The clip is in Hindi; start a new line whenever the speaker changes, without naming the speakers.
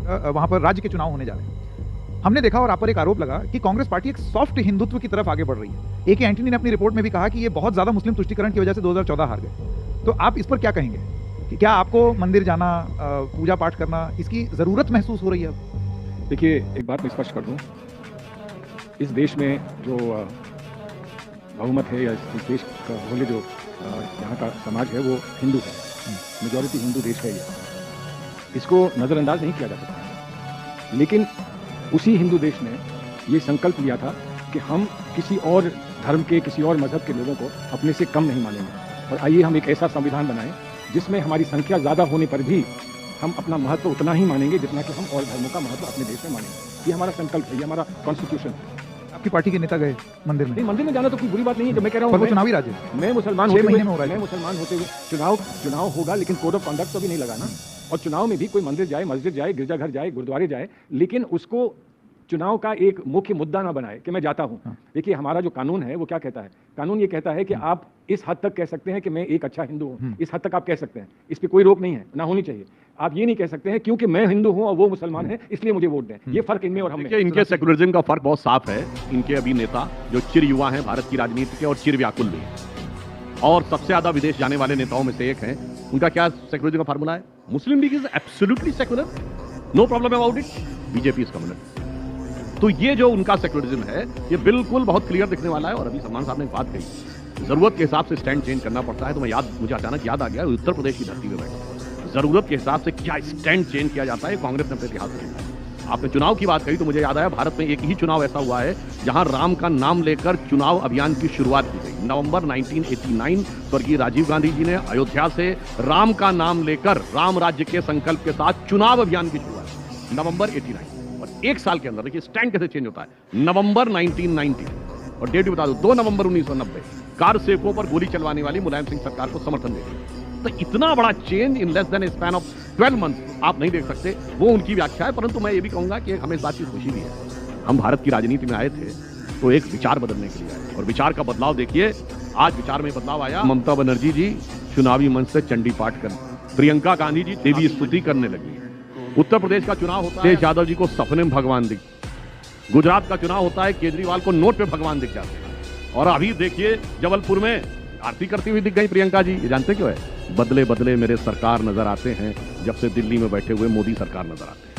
वहाँ पर राज्य के चुनाव होने जा रहे हैं। हमने देखा और आप पर एक आरोप लगा कि कांग्रेस पार्टी एक सॉफ्ट हिंदुत्व की तरफ आगे बढ़ रही है। एके एंटनी ने अपनी रिपोर्ट में भी कहा कि ये बहुत ज्यादा मुस्लिम तुष्टीकरण की वजह से 2014 हार गए। तो आप इस पर क्या कहेंगे कि क्या आपको मंदिर जाना, पूजा पाठ करना, इसकी जरूरत महसूस हो रही है अब?
देखिए, एक बात मैं स्पष्ट कर दूं, इस देश में जो बहुमत है या इस देश का बोले जो यहाँ का समाज है वो हिंदू है, मेजॉरिटी हिंदू देश है। ये इसको नज़रअंदाज नहीं किया जा सकता। लेकिन उसी हिंदू देश ने ये संकल्प लिया था कि हम किसी और धर्म के, किसी और मजहब के लोगों को अपने से कम नहीं मानेंगे। और आइए हम एक ऐसा संविधान बनाएं जिसमें हमारी संख्या ज़्यादा होने पर भी हम अपना महत्व उतना ही मानेंगे जितना कि हम और धर्मों का महत्व अपने देश में मानेंगे। ये हमारा संकल्प है, ये हमारा कॉन्स्टिट्यूशन है।
आपकी पार्टी के नेता गए मंदिर में?
नहीं, मंदिर में जाना तो कोई बुरी बात नहीं है। जब मैं कह रहा हूँ
चुनावी राज्य,
मैं मुसलमान होते हुए चुनाव होगा, लेकिन कोड ऑफ कंडक्ट तो भी नहीं लगाना। और चुनाव में भी कोई मंदिर जाए, मस्जिद जाए, गिरजाघर जाए, गुरुद्वारे जाए, लेकिन उसको चुनाव का एक मुख्य मुद्दा ना बनाए कि मैं जाता हूं। देखिए, हमारा जो कानून है वो क्या कहता है? कानून ये कहता है कि आप इस हद तक कह सकते हैं कि मैं एक अच्छा हिंदू हूं, इस हद तक आप कह सकते हैं, इस पे कोई रोक नहीं है, ना होनी चाहिए। आप ये नहीं कह सकते हैं क्योंकि मैं हिंदू हूं और वो मुसलमान है इसलिए मुझे वोट दें। ये फर्क इनमें और हम में।
इनके सेकुलरिज्म का फर्क बहुत साफ है। इनके अभी नेता जो चिर युवा हैं भारत की राजनीति के और चिर व्याकुल भी हैं और सबसे ज्यादा विदेश जाने वाले नेताओं में से एक हैं। उनका क्या सेकुलरिज्म का फार्मूला है? Muslim League is absolutely secular, no problem about it, BJP is communist. तो ये जो उनका सेकुलरिज्म है ये बिल्कुल बहुत क्लियर दिखने वाला है। और अभी सलमान साहब ने एक बात कही, जरूरत के हिसाब से स्टैंड चेंज करना पड़ता है। तो मुझे अचानक याद आ गया, उत्तर प्रदेश की धरती पे बैठे जरूरत के हिसाब से क्या स्टैंड चेंज किया जाता है, कांग्रेस ने अपने इतिहास में देखा है। आपने चुनाव की बात कही तो मुझे याद आया, भारत में एक ही चुनाव ऐसा हुआ है जहां राम का नाम लेकर चुनाव अभियान की शुरुआत की गई। नवंबर 1989 स्वर्गीय राजीव गांधी जी ने अयोध्या से राम का नाम लेकर राम राज्य के संकल्प के साथ चुनाव अभियान की शुरुआत, नवंबर 89। और एक साल के अंदर देखिए स्टैंड कैसे चेंज होता है। नवंबर 1990 और डेट भी बता दो, 2 नवंबर 1990 कार सेवकों पर गोली चलवाने वाली मुलायम सिंह सरकार को समर्थन दे दिया। तो इतना बड़ा change in less than span of 12 month आप नहीं देख सकते। वो उनकी व्याख्या है, परंतु मैं ये भी कहूंगा कि हमें इस बात की खुशी भी है, हम भारत की राजनीति में आए थे तो एक विचार बदलने के लिए आए और विचार का बदलाव देखिए, आज विचार में बदलाव आया। ममता बनर्जी जी चुनावी मंच से चंडी पाठ कर, प्रियंका गांधी जी देवी स्तुति करने लगी। उत्तर प्रदेश का चुनाव होता है, यादव जी को सपने में भगवान दिख। गुजरात का चुनाव होता है, केजरीवाल को नोट पे भगवान दिख जाते हैं। और अभी देखिए जबलपुर में आरती करती हुई दिख गई प्रियंका जी। ये जानते क्यों है? बदले बदले मेरे सरकार नजर आते हैं, जब से दिल्ली में बैठे हुए मोदी सरकार नजर आते हैं।